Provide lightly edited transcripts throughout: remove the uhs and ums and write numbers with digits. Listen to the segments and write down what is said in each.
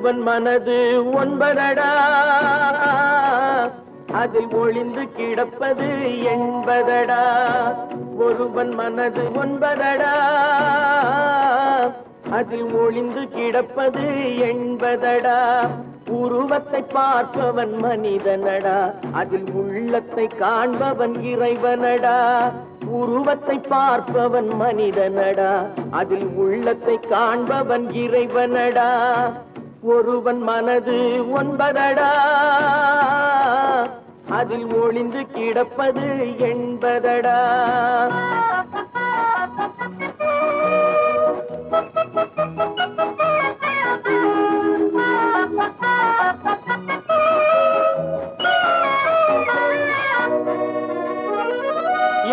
ஒருவன் மனது ஒன்பதடா, அதில் ஒளிந்து கிடப்பது என்பதடா. ஒருவன் மனது ஒன்பதடா, அதில் ஒளிந்து கிடப்பது என்பதடா. உருவத்தை பார்ப்பவன் மனிதனடா, அதில் உள்ளத்தை காண்பவன் இறைவனடா. உருவத்தை பார்ப்பவன் மனிதனடா, அதில் உள்ளத்தை காண்பவன் இறைவனடா. ஒருவன் மனது ஒன்பதடா, அதில் ஒளிந்து கிடப்பது என்பதடா.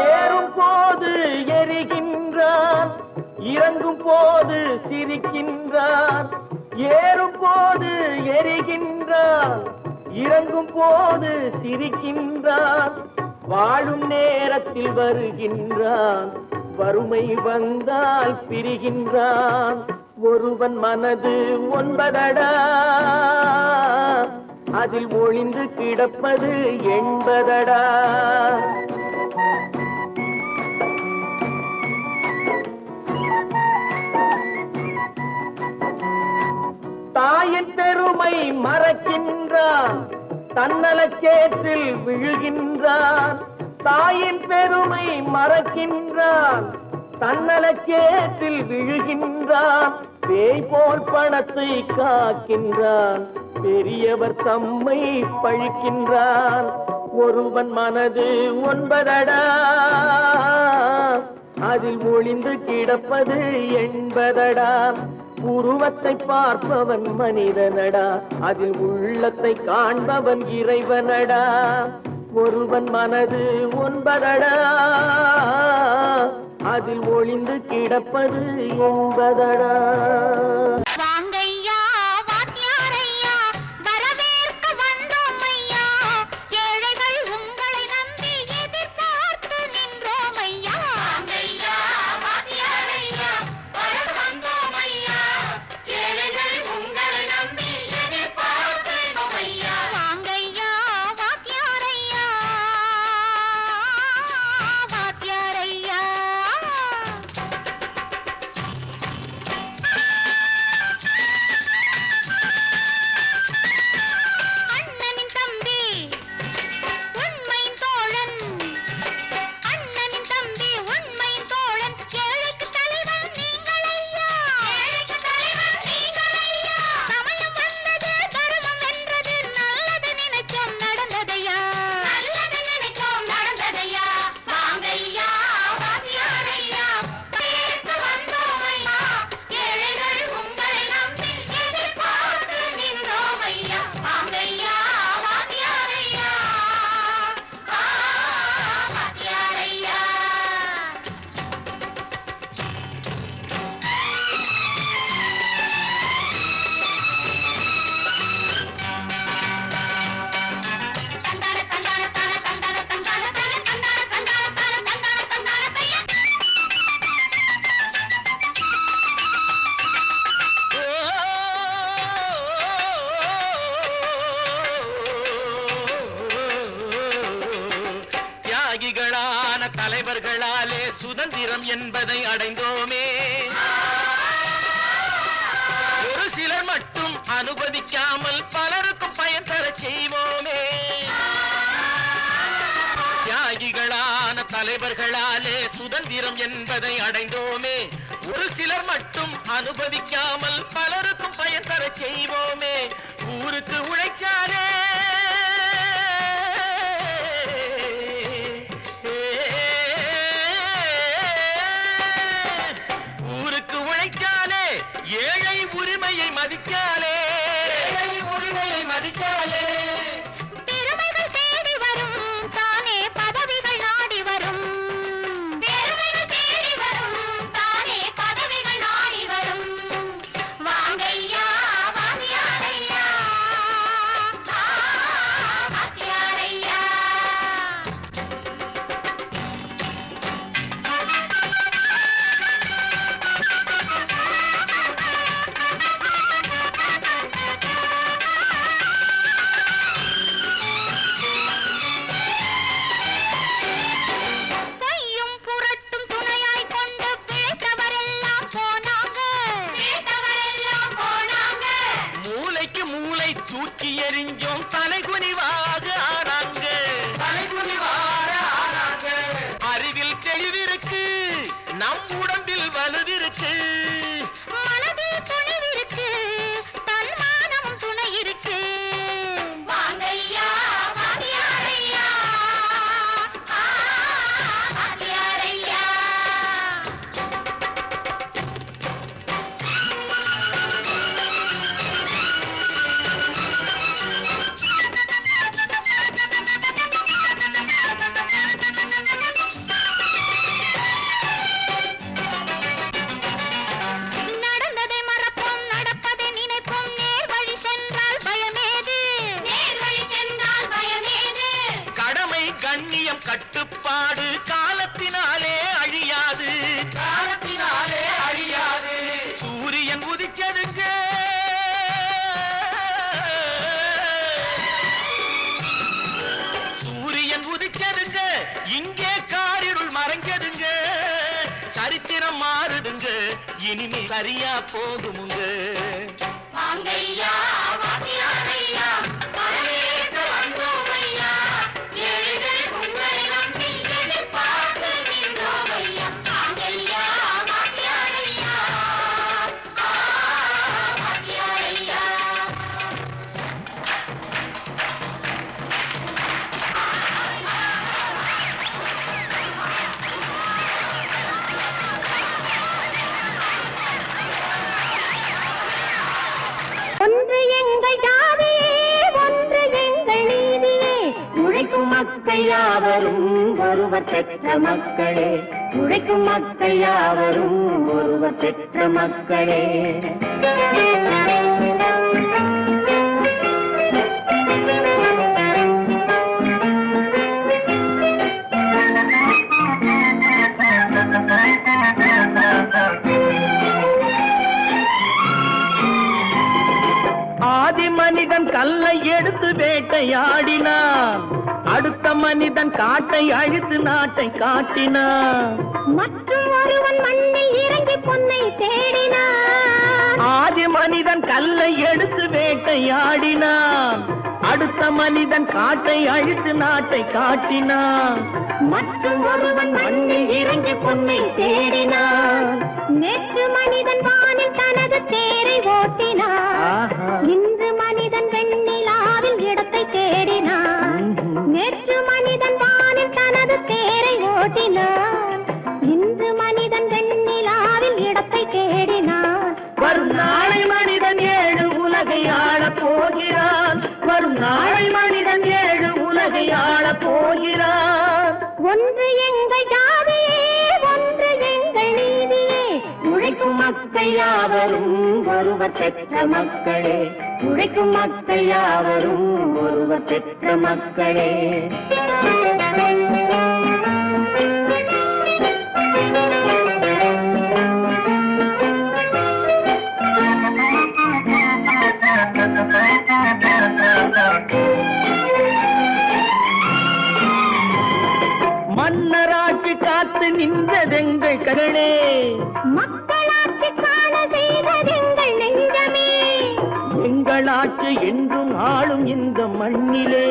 ஏறும் போது எரிகின்றான், இறங்கும் போது சிரிக்கின்றான். ஏறும் போது எரிகின்றான், இறங்கும் போது சிரிக்கின்றான். வாழும் நேரத்தில் வருகின்றான், வறுமை வந்தால் பிரிகின்றான். ஒருவன் மனது ஒன்பதடா, அதில் ஒளிந்து கிடப்பது என்பதடா. தாயின் பெருமை மறக்கின்றான், தன்னலச்சேற்றில் விழுகின்றான். தாயின் பெருமை மறக்கின்றான், தன்னலச்சேற்றில் விழுகின்றான். பேய் போல் பணத்தை காக்கின்றான், பெரியவர் தம்மை பழிக்கின்றான். ஒருவன் மனது ஒன்பதடா, அதில் ஒளிந்து கிடப்பது என்பதடா. உருவத்தை பார்ப்பவன் மனிதனடா, அதில் உள்ளத்தை காண்பவன் இறைவனடா. ஒருவன் மனது ஒன்பதடா, அதில் ஒளிந்து கிடப்பது என்பதடா. தலைவர்களாலே சுதந்திரம் என்பதை அடைந்தோமே. ஒரு சிலர் மட்டும் அனுமதிக்காமல் பலருக்கும் பயன் தர செய்வோமே. தியாகிகளான தலைவர்களாலே சுதந்திரம் என்பதை அடைந்தோமே. ஒரு சிலர் மட்டும் அனுமதிக்காமல் பலருக்கும் பயன் தர செய்வோமே. ஊருக்கு உழைச்சாரே, ஏழை உரிமையை மதிக்காலே, உரிமையை மதிக்காலே. பெருமைகள் தேடி வரும், தானே பதவிகள் நாடி வரும். பெருமைகள் தேடி வரும், தானே பதவிகள் நாடி வரும். வாங்கையா வாங்கியாரையா, வாங்கியாரையா. தூக்கி எறிஞ்சோம் தலைகுனிவாக ஆனாங்க. அறிவில் தெளிவிருக்கு, நம் உடம்பில் வலுவிருக்கு, மனதில் துணிவிருக்கு, தன்மானம் துணை இருக்கு. வாங்கையா வாங்கியாரையா வாங்கியாரையா. நடந்ததை மறப்போம், நடப்பதை நினைப்போம், நேர் வழி சென்றால் பயமேது, நேர் வழி சென்றால் பயமேது. கடமை கண்ணியம் கட்டுப்பாடு காலத்தினாலே அழியாது, காலத்தினாலே அழியாது. சூரியன் உதிச்சதுங்க, சூரியன் உதிச்சதுங்க, இங்கே காரிருள் மறைஞ்சதுங்க. சரித்திரம் மாறுதுங்க, இனிமே சரியா போகுமுங்க. வாங்கையா வாங்கியாரையா வரவேற்க வந்தோமையா, ஏழைகள் உங்களை நம்பி எதிர்பார்த்து நின்றோமையா. வாங்கையா வாங்கியாரையா வாங்கியாரையா. ஒன்று எங்கள் ஜாதியே, ஒன்று எங்கள் நீதியே, உழைக்கும் மக்கள் யாவரும் ஒருவர் பெற்ற மக்களே, உழைக்கும் மக்கள் யாவரும் ஒருவர் பெற்ற மக்களே. ஆதி மனிதன் கல்லை எடுத்து வேட்டையாடினான், அடுத்த மனிதன் காட்டை அழித்து நாட்டை காட்டினான், மற்றும் ஒருவன் மண்ணில் இறங்கி பொன்னை தேடினான். ஆதி மனிதன் கல்லை எடுத்து வேட்டையாடினான், அடுத்த மனிதன் காட்டை அழித்து நாட்டை காட்டினான், மற்றும் ஒருவன் மண்ணில் இறங்கி பொன்னை தேடினான். நேற்று மனிதன் வானில் தனது தேரை ஓட்டினான், இன்று மனிதன் வெண்ணிலாவில் இடத்தை தேடினான். நேற்று மனிதன் வானில் தனது தேரை ஓட்டினான், இன்று மனிதன் வெண்ணிலாவில் இடத்தை தேடினான். வரும் நாளை மனிதன் ஏழு உலகை ஆளப் போகிறான், வரும் நாளை மனிதன் ஏழு உலகை ஆளப் போகிறான். ஒன்று எங்கள் ஜாதியே, ஒன்று எங்கள் நீதியே, உழைக்கும் மக்கள் யாவரும் ஒருவர் பெற்ற மக்களே, உழைக்கும் மக்கள் யாவரும் ஒருவர் பெற்ற மக்களே. மன்னராட்சி காத்து நின்றதெங்கள் கரணே, மக்களாட்சி காண செய்ததெங்கள் நெஞ்சமே, எங்களாட்சி என்றும் ஆளும் இந்த மண்ணிலே.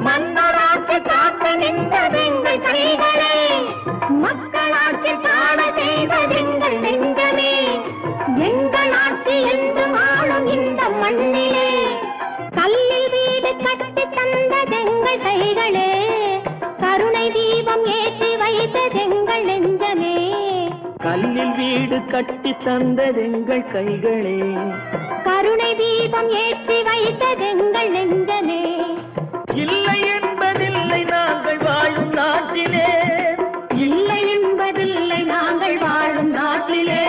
மன்னராட்சி காத்து நின்றதெங்கள் கைகளே, மக்களாட்சி காண செய்ததெங்கள் நெஞ்சமே, எங்களாட்சி என்றும் ஆளும் இந்த மண்ணிலே. கல்லில் வீடு கட்டி தந்ததெங்கள் கைகளே, கருணை தீபம் ஏற்றி வைத்ததெங்கள் நெஞ்சமே. கல்லில் வீடு கட்டி தந்ததெங்கள் கைகளே, கருணை தீபம் ஏற்றி வைத்ததெங்கள் நெஞ்சமே. இல்லை என்பதில்லை நாங்கள் வாழும் நாட்டிலே, இல்லை என்பதில்லை நாங்கள் வாழும் நாட்டிலே.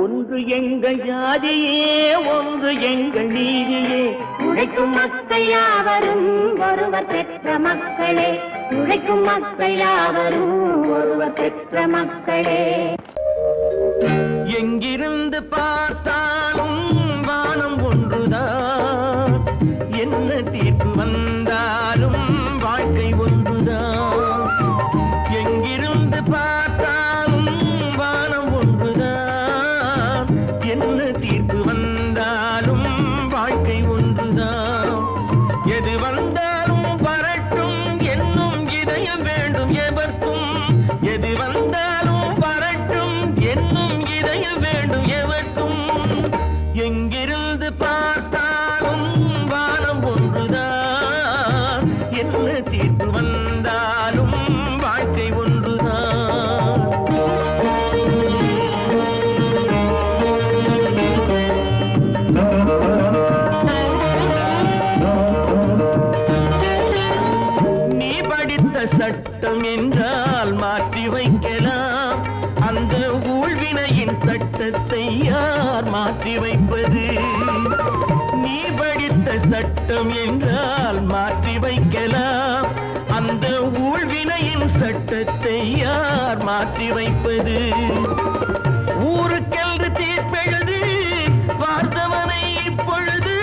ஒன்று எங்கள் ஜாதியே, ஒன்று எங்கள் நீதியே, உழைக்கும் மக்கள் யாவரும் ஒருவர் பெற்ற மக்களே, உழைக்கும் மக்கள் யாவரும் ஒருவர் பெற்ற மக்களே. எங்கிருந்து பார்த்தாலும் வானம் ஒன்றுதான், என்ன தீர்ப்பு வந்தாலும் வாழ்க்கை ஒன்றுதான். எங்கிருந்து என்ன தீர்ப்பு வந்தாலும் வாழ்க்கை ஒன்றுதான். நீ படித்த சட்டம் என்றால் மாற்றி வைக்கலாம், அந்த ஊழ்வினையின் சட்டத்தை யார் மாற்றி வைப்பது? நீ படித்த சட்டம் என்றால் மாற்றி வைக்கலாம், அந்த ஊழ்வினையின் சட்டத்தை யார் மாற்றி வைப்பது? ஊருக்கென்று தீர்ப்பெழுது பார்த்தவனை இப்பொழுது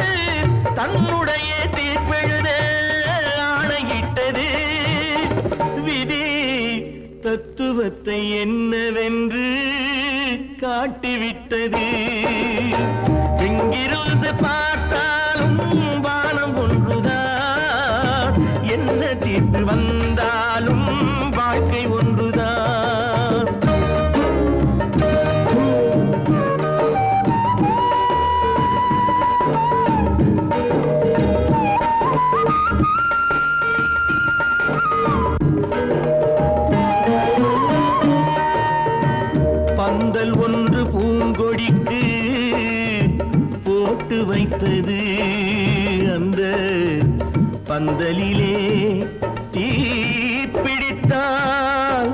தன்னுடைய தீர்ப்பெழுத ஆணையிட்டது விதி. தத்துவத்தை என்னவென்று காட்டிவிட்டது. எங்கிருந்து பார்த்தாலும் வானம் ஒன்றுதான், என்ன தீர்ப்பு வந்தாலும் வாழ்க்கை ஒன்றுதான். பந்தல் ஒன்று பூங்கொடிக்கு போட்டு வைத்தது, அந்த பந்தலிலே தீ பிடித்தால்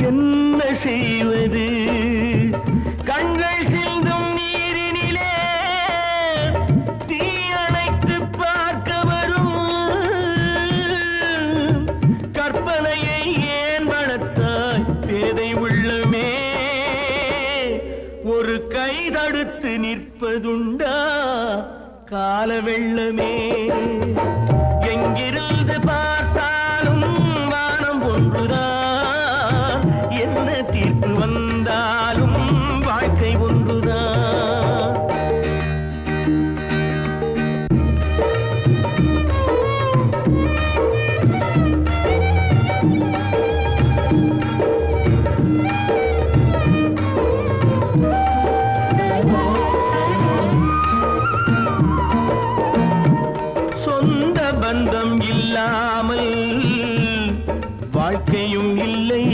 என்ன செய்வது? கண்கள் சிந்தும் நீரினிலே தீ அணைத்து பார்க்க வரும் கற்பனையை ஏன் வளர்த்தாய் பேதை உள்ளமே? ஒரு கை தடுத்து நிற்பதுண்டா கால வெள்ளமே? எங்கிருந்து பார்த்தாலும் வானம் ஒன்றுதான், என்ன தீர்ப்பு வந்தாலும் வாழ்க்கை ஒன்றுதான். சொந்த பந்தம் இல்லாமல் வாழ்க்கையும் இல்லை,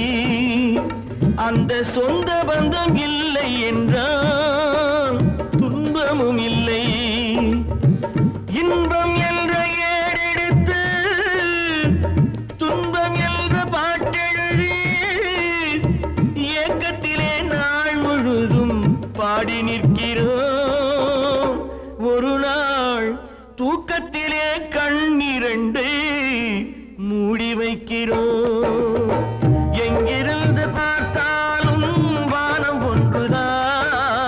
அந்த சொந்த பந்தம் இல்லை என்றால் துன்பமும் இல்லை. இன்பம் என்ற ஏடெடுத்து துன்பம் என்ற பாட்டெழுதி ஏக்கத்திலே நாள் முழுதும் பாடி நிற்கிறோம். ஒரு நாள் தூக்கத்திலே கண்ணிரண்டை மூடி வைக்கிறோம். எங்கிருந்து பார்த்தாலும் வானம் ஒன்றுதான்,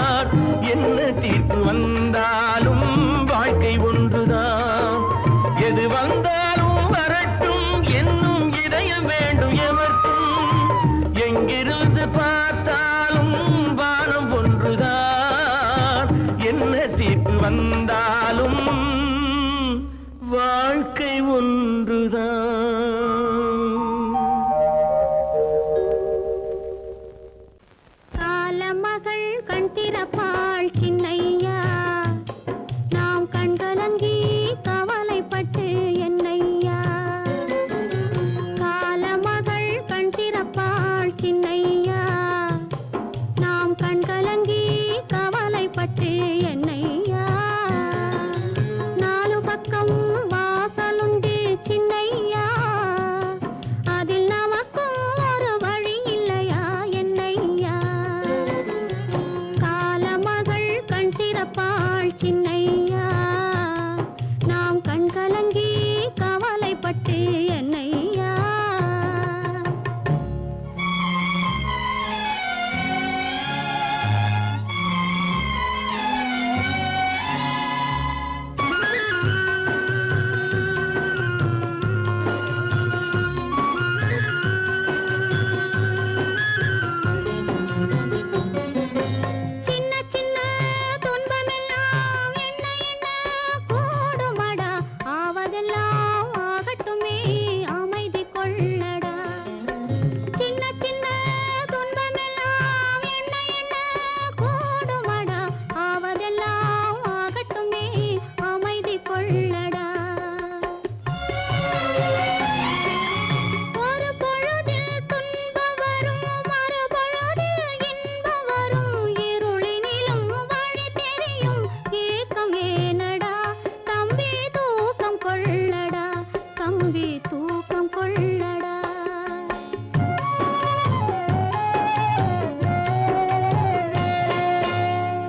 தூக்கம் கொள்ளடா.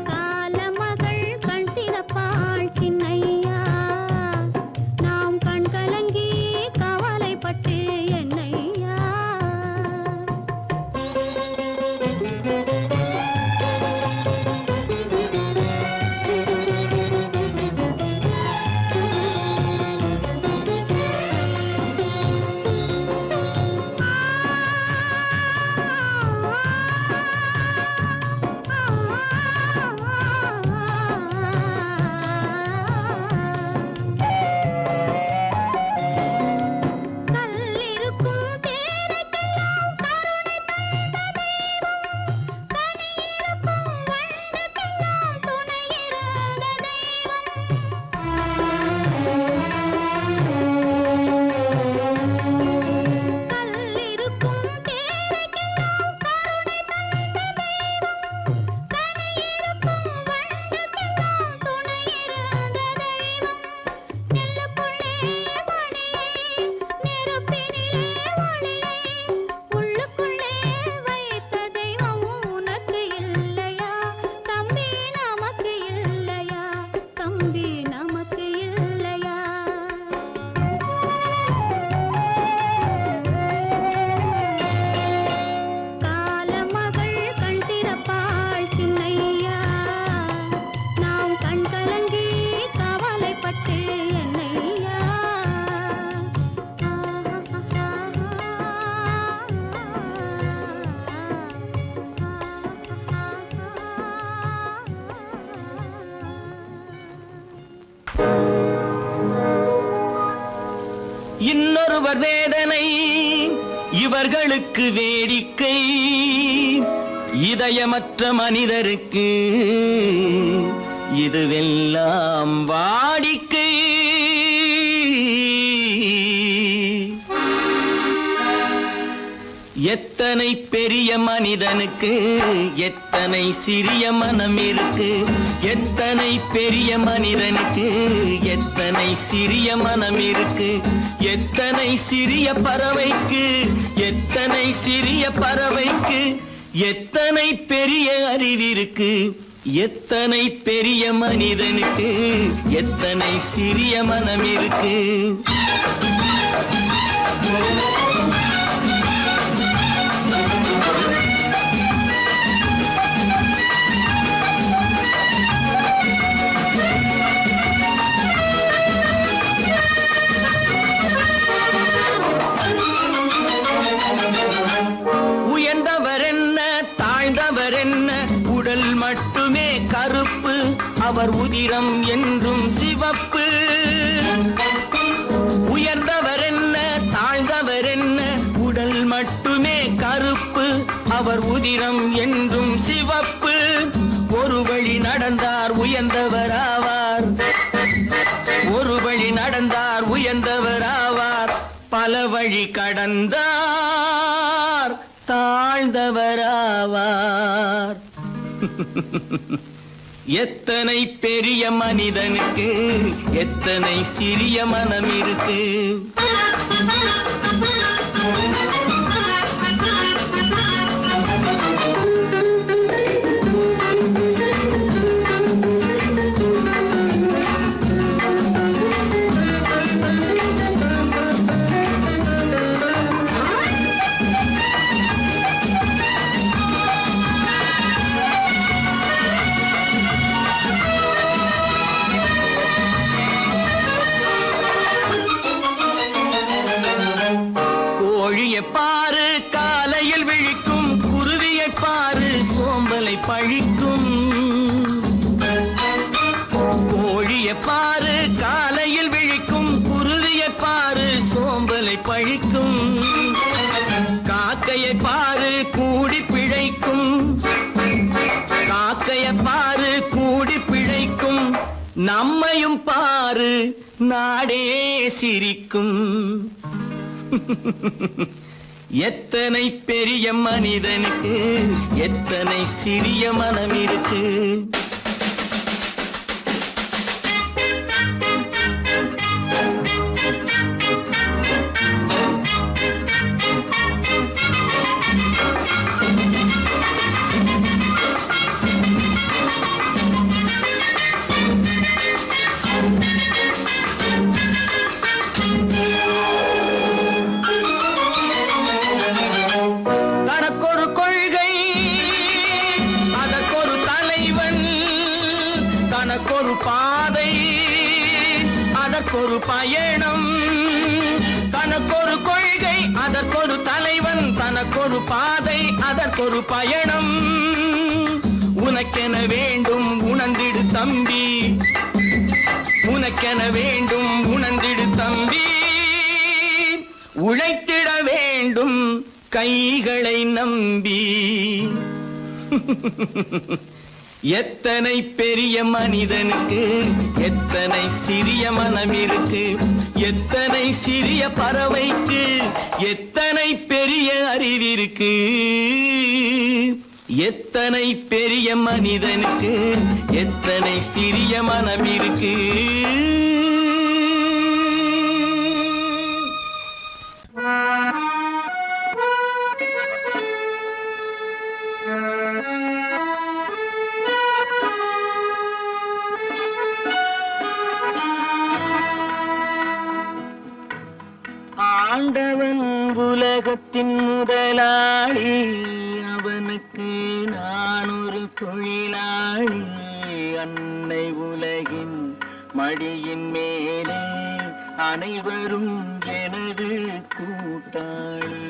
காலமகள் கண் திறப்பாள் சின்னையா, நாம் கண் கலங்கி கவலைப்பட்டு என்னையா. கல்லிருக்கும் தேரைக்கெல்லாம் கருணை தந்த தெய்வம், கனியிருக்கும் வண்டுக்கெல்லாம் துணையிருந்த தெய்வம். கல்லிருக்கும் தேரைக்கெல்லாம் கருணை தந்த தெய்வம், கனியிருக்கும் வண்டுக்கெல்லாம் துணையிருந்த தெய்வம். நெல்லுக்குள்ளே மணியை, நெருப்பினிலே ஒளியை, உள்ளுக்குள்ளே வைத்த தெய்வம் உனக்கு இல்லையா தம்பி, நமக்கு இல்லையா தம்பி, நமக்கு இல்லையா. காலமகள் கண் திறப்பாள் சின்னையா, நாம் கண் கலங்கி கவலைப்பட்டு என்னையா. இன்னொருவர் வேதனை இவர்களுக்கு வேடிக்கை, இதயமற்ற மனிதருக்கு இதுவெல்லாம் வாடிக்கை. எத்தனை பெரிய மனிதனுக்கு எத்தனை சிறிய மனம் இருக்கு, எத்தனை பெரிய மனிதனுக்கு எத்தனை சிறிய மனம் இருக்கு. எத்தனை சிறிய பறவைக்கு எத்தனை சிறிய பறவைக்கு எத்தனை பெரிய அறிவிருக்கு. எத்தனை பெரிய மனிதனுக்கு எத்தனை சிறிய மனம் இருக்கு. உயர்ந்தவர் என்ன தாழ்ந்தவர் என்ன, உடல் மட்டுமே கருப்பு, அவர் உதிரம் என்றும் சிவப்பு. உயர்ந்தவர் என்ன தாழ்ந்தவர் என்ன, உடல் மட்டுமே கருப்பு, அவர் உதிரம் என்றும் சிவப்பு. ஒரு வழி நடந்தார் உயர்ந்தவர் ஆவார், ஒரு வழி நடந்தார் உயர்ந்தவர் ஆவார். பல வழி கடந்தார் தாழ்ந்தவர் ஆவார். எத்தனை பெரிய மனிதனுக்கு எத்தனை சிறிய மனம் இருக்கு. கோழியை பாரு காலையில் விழிக்கும், குருவியை பாரு சோம்பலை பழிக்கும். கோழியை பாரு காலையில் விழிக்கும், குருவியை பாரு சோம்பலை பழிக்கும். காக்கையை பாரு கூடி பிழைக்கும், காக்கையை பாரு கூடி பிழைக்கும். நம்மையும் பாரு நாடே சிரிக்கும். எத்தனை பெரிய மனிதனுக்கு எத்தனை சிறிய மனம் இருக்கு. பயணம், தனக்கொரு கொள்கை அதற்கொரு தலைவன், தனக்கொரு பாதை அதற்கொரு பயணம். உனக்கென வேண்டும் உணர்ந்திடு தம்பி, உனக்கென வேண்டும் உணர்ந்திடு தம்பி. உழைத்திட வேண்டும் கைகளை நம்பி. எத்தனை பெரிய மனிதனுக்கு எத்தனை சிறிய மனம் இருக்கு, எத்தனை சிறிய பறவைக்கு எத்தனை பெரிய அறிவிருக்கு. எத்தனை பெரிய மனிதனுக்கு எத்தனை சிறிய மனம் இருக்கு. ஆண்டவன் உலகத்தின் முதலாளி, அவனுக்கு நான் ஒரு தொழிலாளி. அன்னை உலகின் மடியின் மேலே அனைவரும் எனது கூட்டாளி.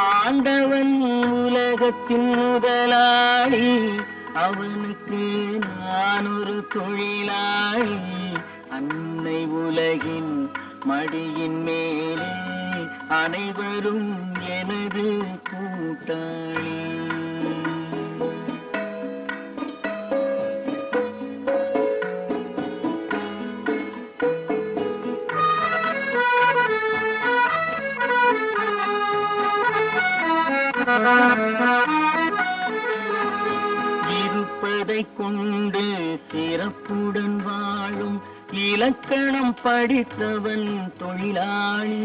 ஆண்டவன் உலகத்தின் முதலாளி, அவனுக்கு நான் ஒரு தொழிலாளி. அன்னை உலகின் மடியின் மேலே அனைவரும் எனது கூட்டாளி. இருப்பதை கொண்டு சிறப்புடன் வாழும் இலக்கணம் படித்தவன் தொழிலாளி.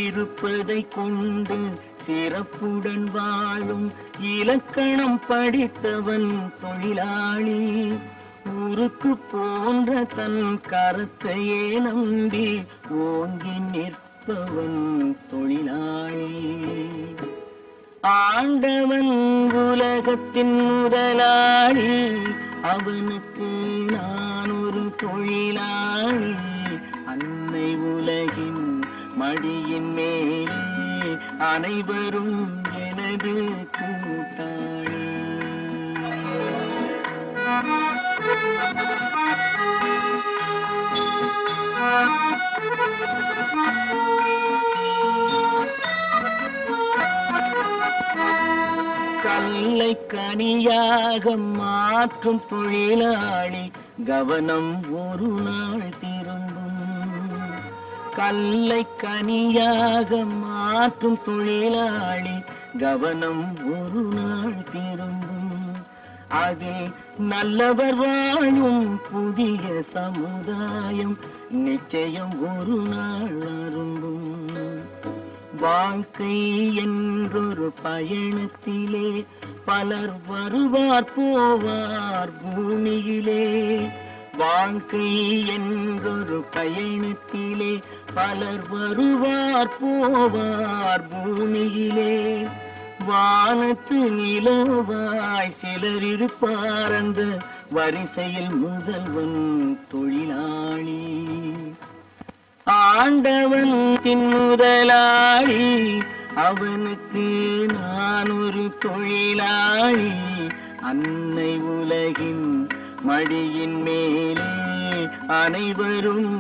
இருப்பதை கொண்டு சிறப்புடன் வாழும் இலக்கணம் படித்தவன் தொழிலாளி. உருக்கு போன்ற தன் கரத்தையே நம்பி ஓங்கி நிற்பவன் தொழிலாளி. ஆண்டவன் உலகத்தின் முதலாளி, அவனுக்கு நான் ஒரு தொழிலாளி. அன்னை உலகின் மடியின் மேலே அனைவரும் எனது கூட்டாளி. கல்லை கனியாக மாற்றும் தொழிலாளி, கவனம் ஒரு நாள் திரும்பும். கல்லை கனியாக மாற்றும் தொழிலாளி, கவனம் ஒரு நாள் திரும்பும். அது நல்லவர் வாழும் புதிய சமுதாயம் நிச்சயம் ஒரு நாள் அரும்பும். வாழ்க்கை என்றொரு பயணத்திலே பலர் வருவார் போவார் பூமியிலே. வாழ்க்கை என்றொரு பயணத்திலே பலர் வருவார் போவார் பூமியிலே. வானத்து நிலவாய் சிலர் இருப்பார் அந்த வரிசையில் முதல்வன் தொழிலாளி. ஆண்டவன் முதலாளி, அவனுக்கு நான் ஒரு தொழிலாளி. அன்னை உலகின் மடியின் மேலே அனைவரும்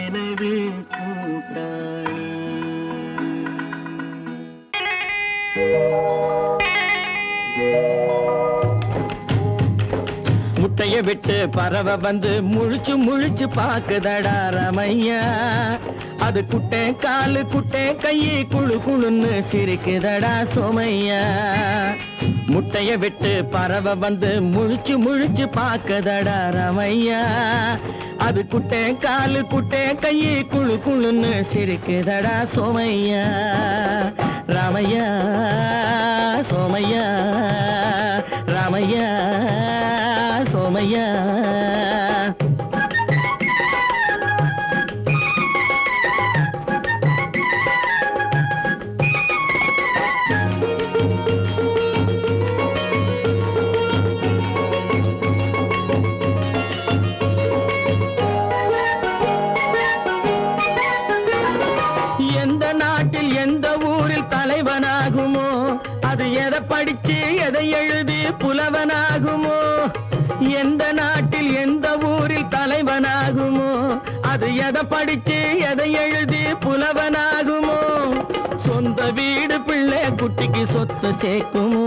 எனது கூட்டாளி. முட்டைய விட்டு பறவை வந்து முழிச்சு முழிச்சு பாக்குதடா ரமையா. அது குட்டை காலு குட்டை கையை குழு குழுன்னு சிரிக்குதடா சோமையா. முட்டைய விட்டு பறவை வந்து முழிச்சு முழிச்சு பாக்குதடா ரமையா. அது குட்டை காலு குட்டை கையை குழு குழுன்னு சிரிக்குதடா சோமையா. ராமையா சோமையா, ராமையா சோமையா. எந்த நாட்டில் எந்த ஊரில் தலைவனாகுமோ அது எதை படிச்சு எதை எழுதி புலவனாகுமோ எந்த நாட்டில் எந்த ஊரில் தலைவனாகுமோ அது எதை படிச்சு எதை எழுதி புலவனாகுமோ சொந்த வீடு பிள்ளை குட்டிக்கு சொத்து சேர்க்குமோ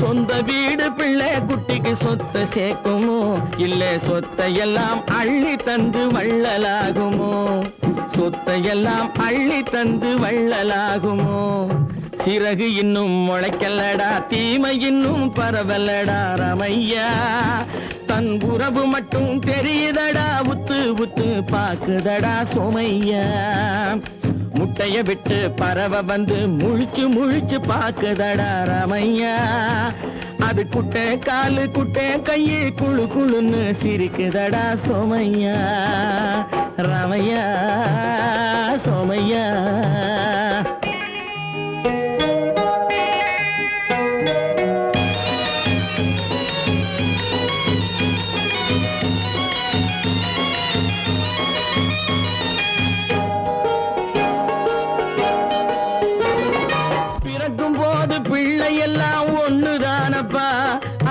சொந்த வீடு பிள்ளை குட்டிக்கு சொத்து சேர்க்குமோ இல்ல சொத்தை எல்லாம் அள்ளி தந்து வள்ளலாகுமோ சொத்தை எல்லாம் அள்ளி தந்து வள்ளலாகுமோ சிறகு இன்னும் முளைக்கல்லடா தீமை இன்னும் பரவலடா ரமையா தன் உறவு மட்டும் தெரியுதடா உத்து உத்து பாக்குதடா சோமையா முட்டைய விட்டு பறவை வந்து முழிச்சு முழிச்சு பாக்குதடா ரமையா அது குட்டை காலு குட்டை கையை குழு குழுன்னு சிரிக்குதடா சோமையா ரமையா சோமையா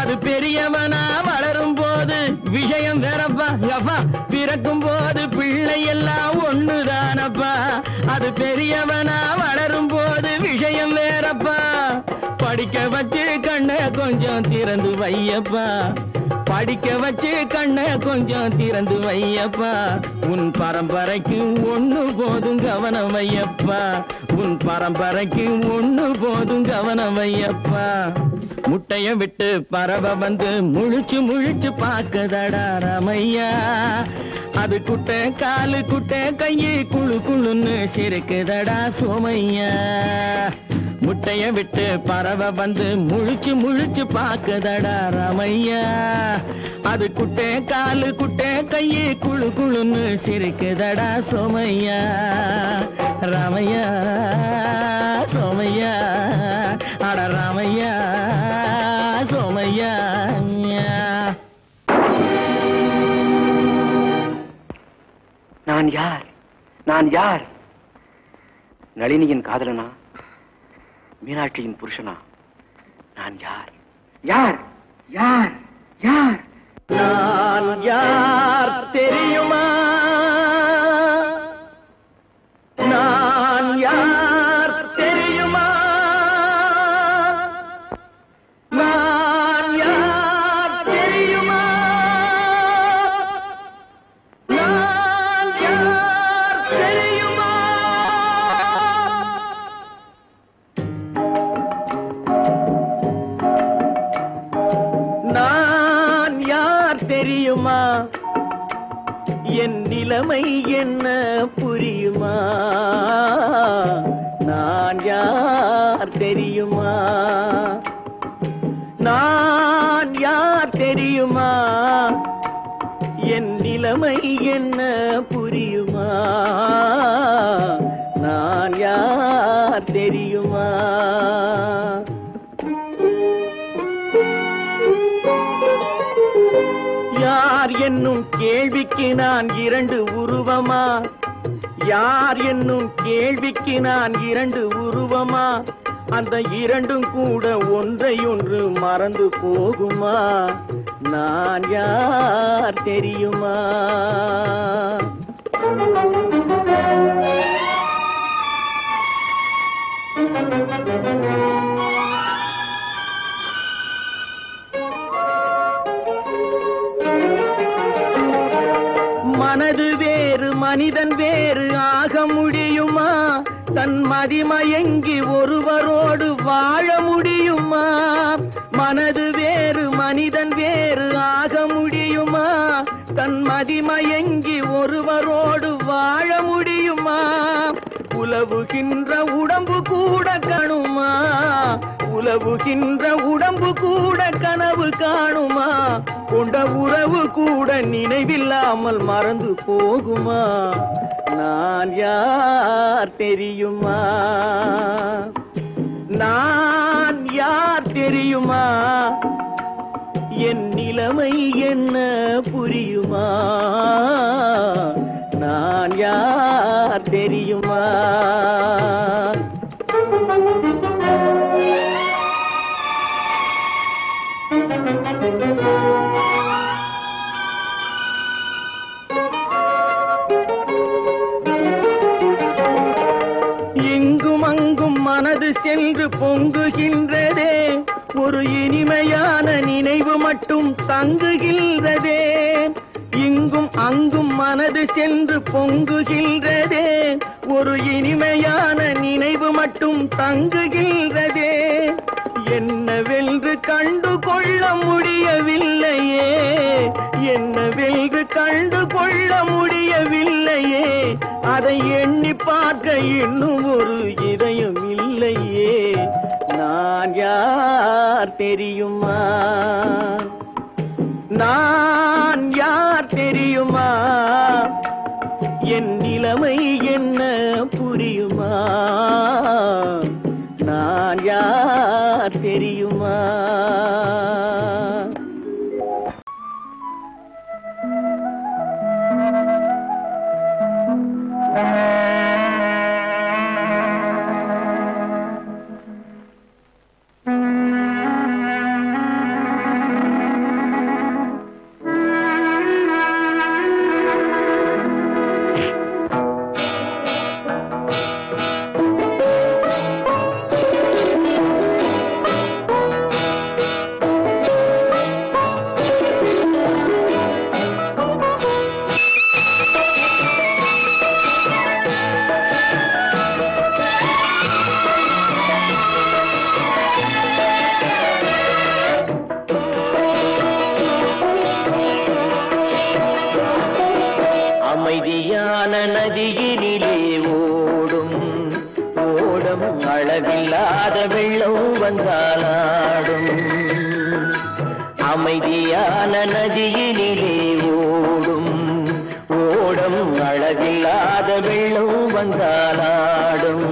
அது பெரியவனா வளரும் போது விஷயம் வேறப்பா யப்பா பிறக்கும் போது பிள்ளை எல்லாம் ஒண்ணுதானப்பா அது பெரியவனா வளரும் போது விஷயம் வேறப்பா படிக்க வச்சு கண்ணை கொஞ்சம் திறந்து வையப்பா படிக்க வச்சு கண்ணை கொஞ்சம் திறந்து வையப்பா உன் பரம்பரைக்கு ஒண்ணு போதும் கவனம் வையப்பா உன் பரம்பரைக்கு ஒண்ணு போதும் கவனம் வையப்பா முட்டைய விட்டு பறவை வந்து முழிச்சு முழிச்சு பாக்குதடா ரமையா அது குட்டை காலு குட்டை கையை குழு குழுன்னு சிரிக்குதடா சோமையா முட்டைய விட்டு பறவை வந்து முழிச்சு முழிச்சு பாக்குதடா ரமையா அது குட்டை காலு குட்டை கையை குழு குழுன்னு சிரிக்குதடா சோமையா ரமையா சோமையா அட ராமையா சோமையா நான் யார் நான் யார் நளினியின் காதலனா மீனாட்சியின் புருஷனா நான் யார் யார் யார் யார் நான் யார் தெரியுமா நான் யார் தெரியுமா நான் யார் தெரியுமா நான் யார் தெரியுமா நான் யார் தெரியுமா என் நிலைமை என்ன புரியுமா நான் யார் தெரியுமா நான் யார் தெரியுமா என் நிலைமை என்ன புரியுமா நான் யார் தெரியுமா யார் என்னும் கேள்விக்கு நான் இரண்டு உருவமா யார் என்னும் கேள்விக்கு நான் இரண்டு உருவமா அந்த இரண்டும் கூட ஒன்றை ஒன்று மறந்து போகுமா நான் யார் தெரியுமா மனது வேறு மனிதன் வேறு ஆக முடியுமா தன் மதிமயங்கி ஒருவரோடு வாழ முடியுமா மனது வேறு மனிதன் வேறு ஆக முடியுமா தன் மதிமயங்கி ஒருவரோடு வாழ முடியுமா உலவுகின்ற உடம்பு கூட கணுமா உலவுகின்ற உடம்பு கூட கனவு காணுமா கொண்ட உறவு கூட நினைவில்லாமல் மறந்து போகுமா நான் யார் தெரியுமா நான் யார் தெரியுமா என் நிலைமை என்ன புரியுமா நான் யார் தெரியுமா தெரியுமா? இங்கும் அங்கும் மனது சென்று பொங்குகின்றதே, ஒரு இனிமையான நினைவு மட்டும் தங்குகின்றதே. இங்கும் அங்கும் மனது சென்று பொங்குகின்றதே, ஒரு இனிமையான நினைவு மட்டும் தங்குகின்றதே. என்னவென்று கண்டு கொள்ள முடியவில்லையே, என்னவென்று கண்டு கொள்ள முடியவில்லையே. அதை எண்ணி பார்க்க இன்னும் ஒரு இதயம் இல்லையே. நான் யார் தெரியுமா? நான் யார் தெரியுமா? என் நிலைமை என்ன புரியுமா? நான் யார் தெரியுமா? அமைதியான நதியினிலே ஓடும் ஓடும் அளவில்லாத வெள்ளம் வந்தாலாடும். அமைதியான நதியினிலே ஓடும் ஓடும் அளவில்லாத வெள்ளம் வந்தாலாடும்.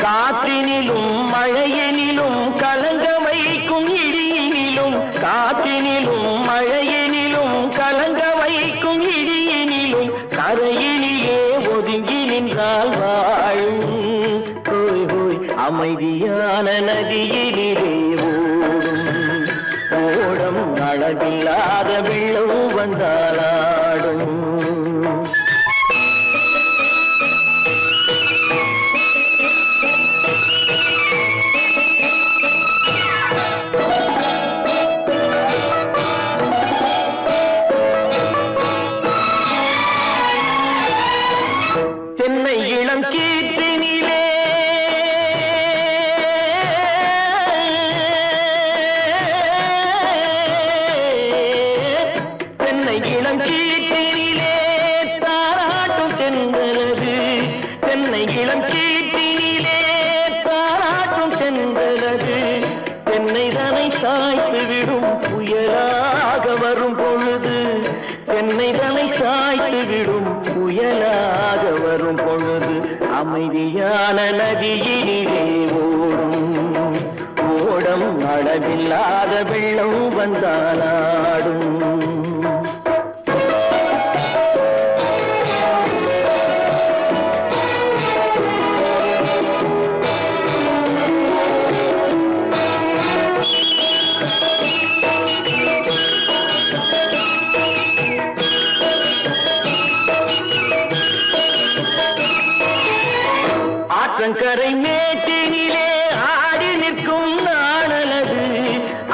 காற்றினிலும் மழையினிலும் கலங்க வைக்கும் இடியினிலும், காற்றினிலும் மழையினிலும் கலங்க வைக்கும் இடியினிலும், கரையினிலே ஒதுங்கி நின்றால் வாழும். ஹோய் ஹோய் அமைதியான நதியினிலே ஓடும் ஓடும் அளவில்லாத வெள்ளம் வந்தாலாடும். தென்னை இளம் கீற்றினிலே தென்னை இளம் கீற்றினிலே தாராட்டும் தென்றலது. தென்னை இளம் கீற்றினிலே தாராட்டும் தென்றலது. தென்னை தனை சாய்த்து விடும் புயலாக வரும் பொழுது, தென்னை தனை சாய்த்து விடும் புயலாக வரும் பொழுது, அமைதியான நதியினிலே ஓடும் ஓடம் அளவில்லாத வெள்ளம் வந்தாலாடும். ஆற்றங்கரை மேட்டினிலே ஆடி நிற்கும் நாணலது.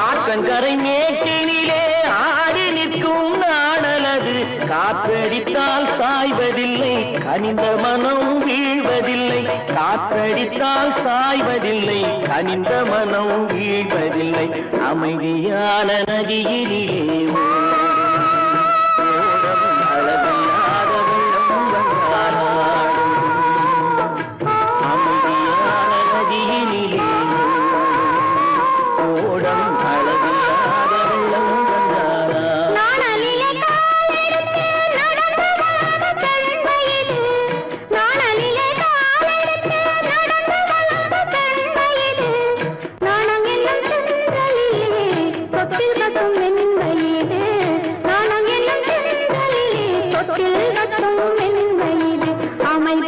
ஆற்றங்கரை மேட்டினிலே ஆடி நிற்கும் நாணலது. காற்றடித்தால் சாய்வதில்லை, கனிந்த மனம் வீழ்வதில்லை. காற்றடித்தால் சாய்வதில்லை, கனிந்த மனம் வீழ்வதில்லை. அமைதியான நதியினிலே அளவில்லாத வெள்ளம் வந்தாலாடும். அமைதியான நதியினிலே ஓடம் அளவில்லாத வெள்ளம் வந்தாலாடும். நாணம் என்னும் சென்றலிலே தொட்டில் கட்டும் வெண்மையிலே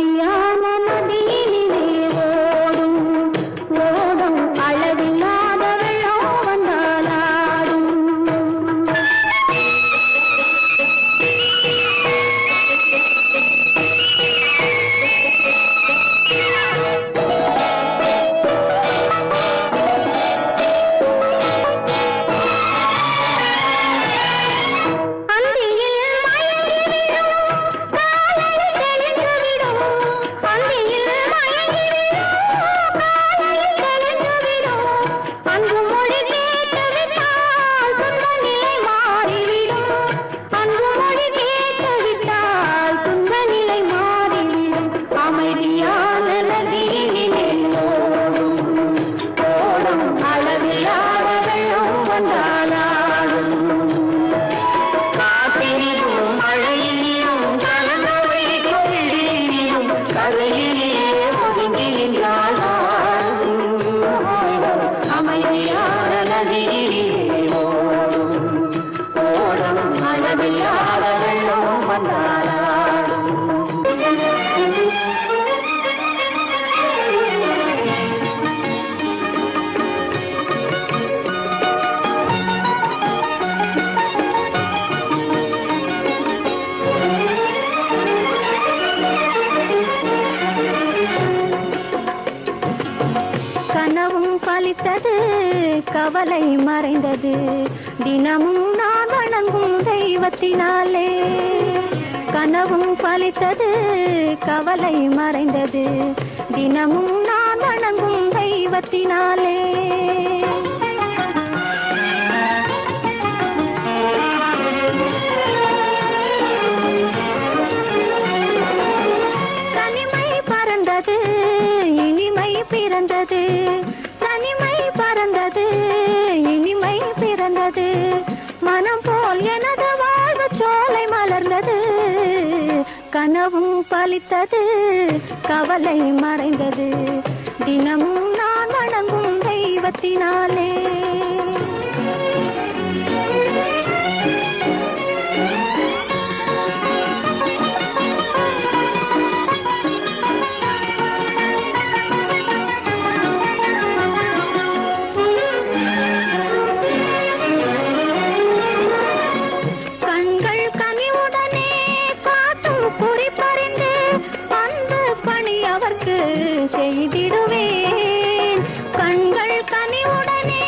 அமைதியான நதியினிலே ஓடும் ஓடும் அளவில்லாத வெள்ளம் வந்தாலாடும். கனவும் பலித்தது கவலை மறைந்தது தினமும் நான் வணங்கும் தெய்வத்தினாலே. கனவும் பலித்தது கவலை மறைந்தது தினமும் நான் வணங்கும் தெய்வத்தினாலே. தனிமை பறந்தது இனிமை பிறந்தது, தனிமை பறந்தது இனிமை பிறந்தது, மனம் போல் எனது வாழ்வு சோலை மலர்ந்தது. கனவும் பலித்தது கவலை மறைந்தது தினமும் நான் வணங்கும் தெய்வத்தினாலே. செய்திடுவேன் கண்கள் கனிவுடனே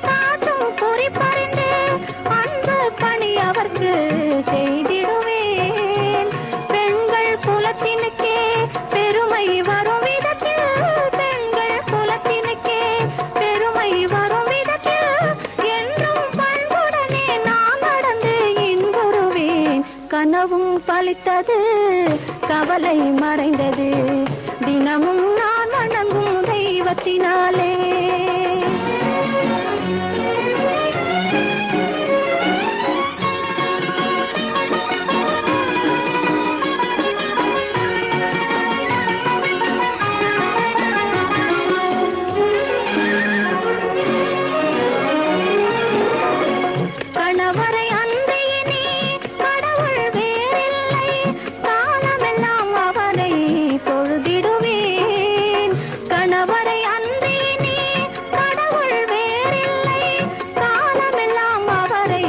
காட்டும் குறிப்பறிந்து அன்பு பணி அவர்க்கு செய்திடுவேன். பெண்கள் குலத்தினுக்கே பெருமை வரும் விதத்தில், பெண்கள் குலத்தினுக்கே பெருமை வரும் விதத்தில் என்றும் பண்புடனே நான் நடந்து இன்புறுவேன். கனவும் பலித்தது கவலை மறைந்தது தினமும் நான் வணங்கும் தெய்வத்தினாலே. கணவரை அன்றியினே கடவுள் வேறில்லை, காலமெல்லாம் அவரை தொழுதிடுவேன். கணவரை அன்றியினே கடவுள் வேறில்லை, காலமெல்லாம் அவரை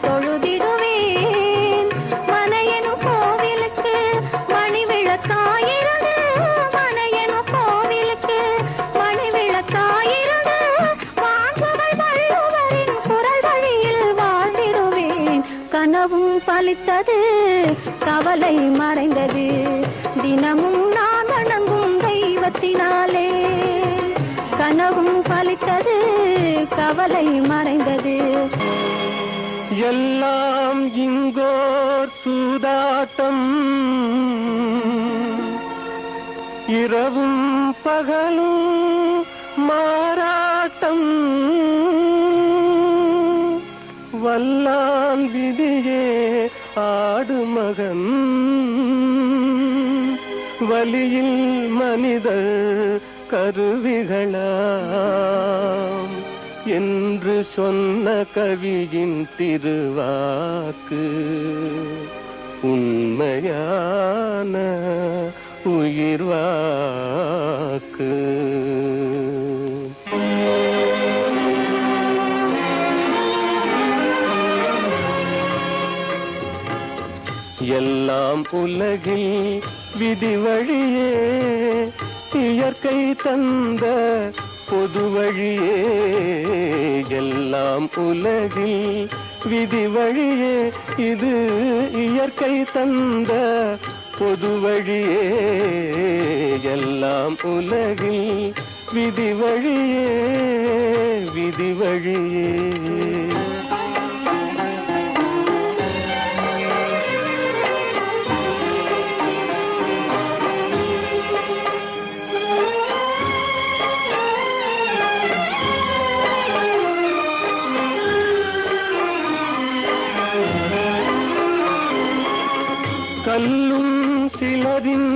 தொழுதிடுவேன். மனையனும் கோவிலுக்கு மணி விளக்காயிருந்து, மனையனும் கோவிலுக்கு மணி விளக்காயிருந்து வாழ்பவள் வள்ளுவரின் குரல் வழியில் வாழ்ந்திடுவேன். கனவும் பலித்தது கவலை மறைந்தது தினமும் நான் வணங்கும் தெய்வத்தினாலே. கனவும் பலித்தது கவலை மறைந்தது. எல்லாம் இங்கோர் சூதாட்டம், இரவும் பகலும் மாறாட்டம், வல்லான் விதியே ஆடு மகன், வலியில் மனிதர் கருவிகளாம் என்று சொன்ன கவியின் திருவாக்கு உண்மையான உயிர் வாக்கு. எல்லாம் உலகில் விதி வழியே, இயற்கை தந்த பொது வழியே. எல்லாம் உலகில் விதி வழியே, இது இயற்கை தந்த பொது வழியே. எல்லாம் உலகில் விதி வழியே, விதி வழியே. கல்லும் சிலரின்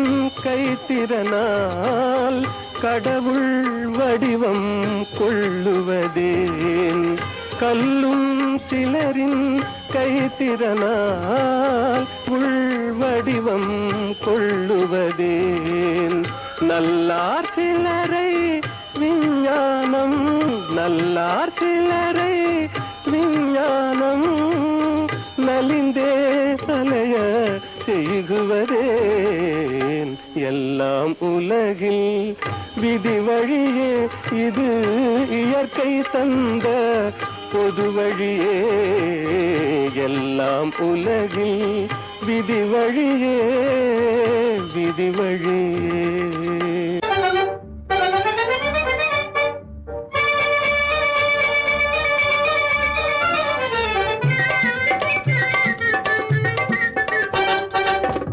கைத்திறனால் கடவுள் வடிவம் கொள்ளுவதேன். கல்லும் சிலரின் கைத்திறனால் உள் வடிவம் கொள்ளுவதேன். நல்லார் சிலரை விஞ்ஞானம், நல்லார் சிலரை விஞ்ஞானம் நலிந்தே அலைய செய்குவதேன். எல்லாம் உலகில் விதி வழியே, இது இயற்கை தந்த பொது வழியே. எல்லாம் உலகில் விதி வழியே, விதி வழியே.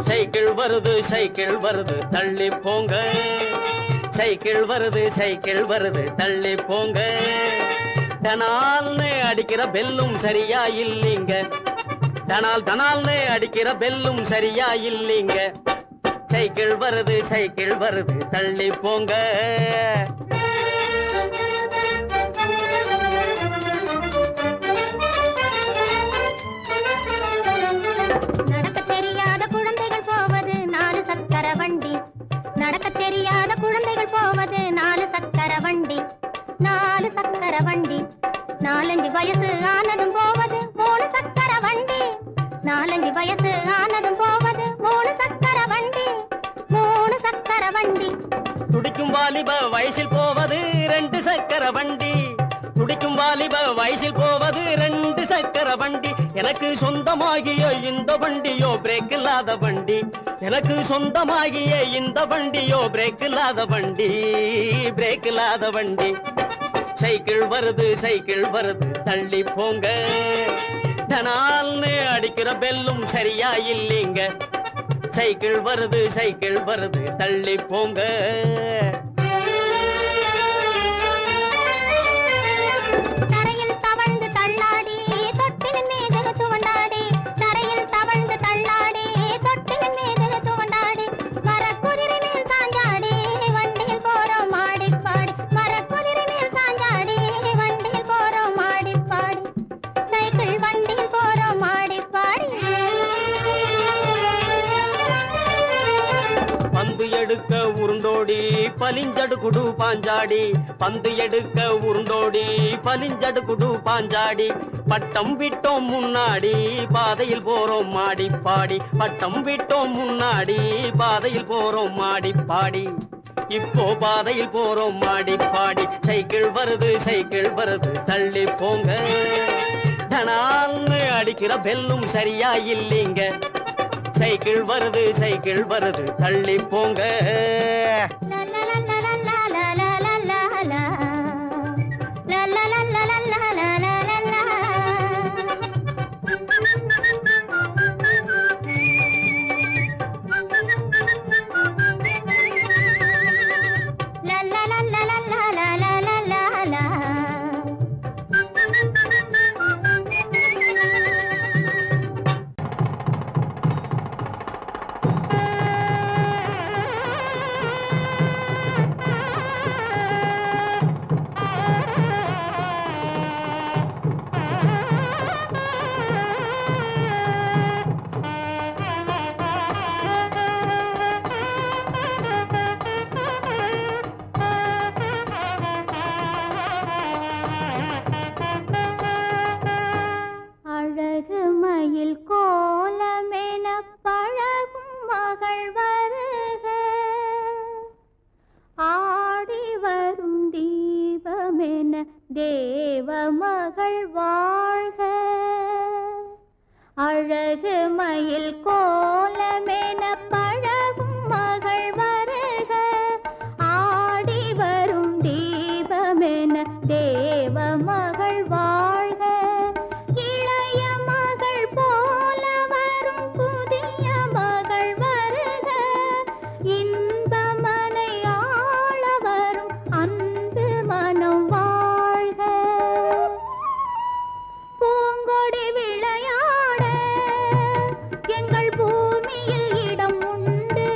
சைக்கிள் வருது சைக்கிள் வருது தள்ளி போங்க, சைக்கிள் வருது சைக்கிள் வருது தள்ளி போங்க. டனால்னு அடிக்கிற பெல்லும் சரியா இல்லீங்க, டனால் டனால்னு அடிக்கிற பெல்லும் சரியா இல்லீங்க. சைக்கிள் வருது சைக்கிள் வருது தள்ளி போங்க. நடக்க தெரியாத குழந்தைகள் போவது 4 சக்கர வண்டி, 4 சக்கர வண்டி. 4-5 வயசு ஆனதும் போவது 3 சக்கர வண்டி, 4-5 வயசு ஆனதும் போவது 3 சக்கர வண்டி, 3 சக்கர வண்டி. துடிக்கும் வாலிப வயசில் போவது 2 சக்கர வண்டி, துடிக்கும் வாலிப வயசில் போவது 2 சக்கர வண்டி. எனக்கு சொந்தமாகிய இந்த வண்டியோ பிரேக் இல்லாத வண்டி, எனக்கு சொந்தமாகிய இந்த வண்டியோ பிரேக் இல்லாத வண்டி, பிரேக் இல்லாத வண்டி. சைக்கிள் வருது சைக்கிள் வருது தள்ளி போங்க, டனால்னு அடிக்கிற பெல்லும் சரியா இல்லீங்க. சைக்கிள் வருது சைக்கிள் வருது தள்ளி போங்க. தரையில் தவழ்ந்து தள்ளாடி தொட்டிலின் மீது துவண்டாடி, தரையில் தவழ்ந்து தள்ளாடி தொட்டிலின் மீது துவண்டாடி. மரக்குதிரை மேல் சாஞ்சாடி வண்டியில் போறோம் ஆடி பாடி, மரக்குதிரை மேல் சாஞ்சாடி வண்டியில் போறோம் ஆடி பாடி, சைக்கிள் வண்டியில் போறோம் ஆடி பாடி. பந்து எடுக்க உருண்டோடி பலிஞ்சடு குடு பாஞ்சாடி, பந்து எடுக்க உருண்டோடி பலிஞ்சடு குடு பாஞ்சாடி. பட்டம் விட்டோம் முன்னாடி பாதையில் போறோம் மாடி பாடி, பட்டம் விட்டோம் முன்னாடி பாதையில் போறோம் மாடி பாடி. இப்போ பாதையில் போறோம் மாடி பாடி. சைக்கிள் வருது சைக்கிள் வருது தள்ளி போங்க, டனால்னு அடிக்கிற பெல்லும் சரியா இல்லீங்க. சைக்கிள் வருது சைக்கிள் வருது தள்ளி போங்க. தேவமகள் வாழ்க, அழகு மயில் கோலமென பழகும் மகள் வருக, ஆடி வரும் தீபமென தேவமகள் வாழ்க, இளைய மகள் போல வரும் புதிய மகள் வருக, இன்பமனை ஆள வரும் அன்பு மனம் வாழ்க, பூங்கொடி விளையாட எங்கள் பூமியில் இடம் உண்டு,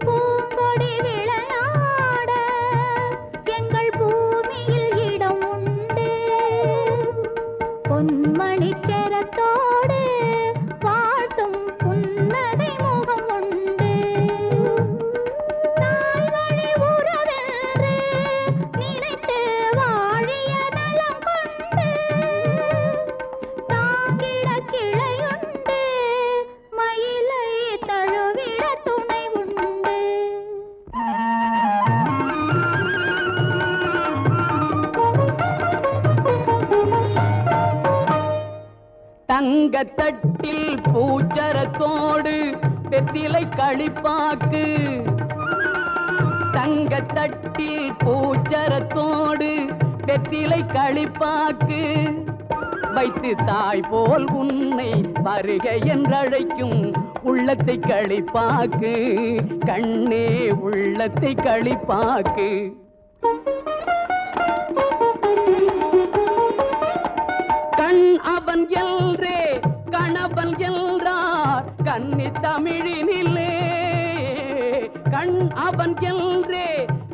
பூங்கொடி விளையாட எங்கள் பூமியில் இடம் உண்டு, பொன்மணிச் செரத்தோடு வாழ்த்தும் புன்னகை முகம் உண்டு, தாய்வழி உறவென்று நினைத்து வாழிய நலம் கொண்டு, தாங்கிட கிளையுண்டு, மயிலை தழுவிட துணை உண்டு. தங்கத்தட்டில் பூச்சரத்தோடு வெத்திலை களிப்பாக்கு, தங்கத்தட்டில் பூச்சரத்தோடு வெத்திலை களிப்பாக்கு வைத்து தாய் போல் உன்னை வருக என்றழைக்கும் உள்ளத்தை களிப்பாக்கு, கண்ணே உள்ளத்தை களிப்பாக்கு. கண் அவன் எல்ரே கணவன் என்றார் கன்னி தமிழினிலே, கண் அவன் எல்ரே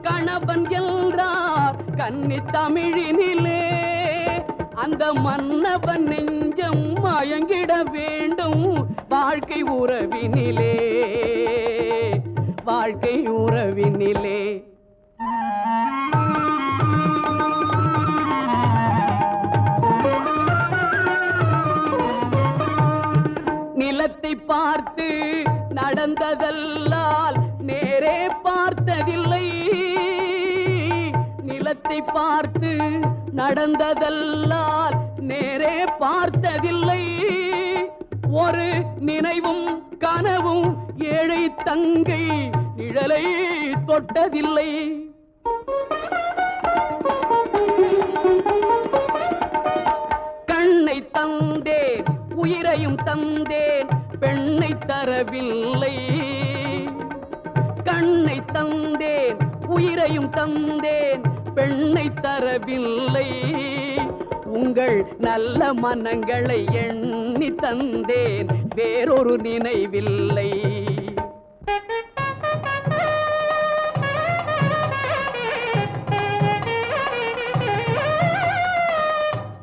கணவன் என்றார் கன்னி தமிழினிலே, அந்த மன்னவன் நெஞ்சம் மயங்கிட வேண்டும் வாழ்க்கை உறவினிலே, வாழ்க்கை உறவினிலே. நிலத்தை பார்த்து நடந்ததல்லால் நேரே பார்த்ததில்லை, நிலத்தை பார்த்து நடந்ததல்லால் நேரே பார்த்ததில்லை, ஒரு நினைவும் கனவும் ஏழை தங்கை நிழலை தொட்டதில்லை. கண்ணை தந்தேன் உயிரையும் தந்தேன் பெண்ணை தரவில்லை, கண்ணை தந்தேன் உயிரையும் தந்தேன் பெண்ணை தரவில்லை, உங்கள் நல்ல மனங்களை எண்ணி தந்தேன் வேறொரு நினைவில்லை.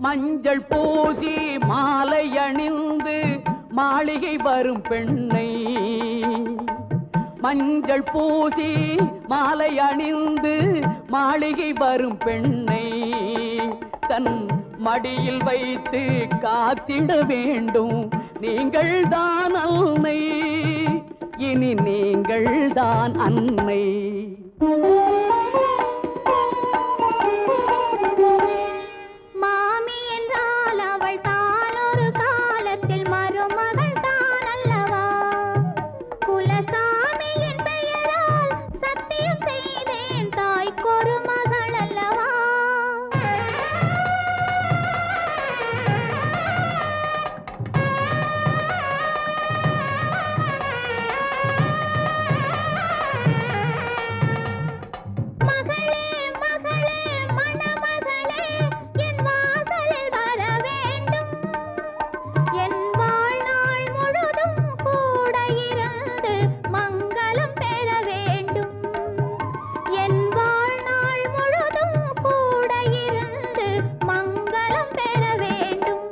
மஞ்சள் பூசி மாலை அணிந்து மாளிகை வரும் பெண்ணை, மஞ்சள் பூசி மாலை அணிந்து மாளிகை வரும் பெண்ணை தன் மடியில் வைத்து காத்திட வேண்டும் நீங்கள் தான் அன்னை, இனி நீங்கள் தான் அன்னை. மாமி என்றால் அவள் தான் ஒரு காலத்தில் மருமகள் தான் அல்லவா, குலசாமியின் பெயரால் சத்தியம் செய்தேன் தாய்க்கொரு மகள் அல்லவா. மகளே மகளே மணமகளே என் வாசலில் வர வேண்டும், என் வாழ்நாள் முழுதும் கூட இருந்து மங்களம் பெற வேண்டும், என் வாழ்நாள் முழுதும் கூட இருந்து மங்களம் பெற வேண்டும்.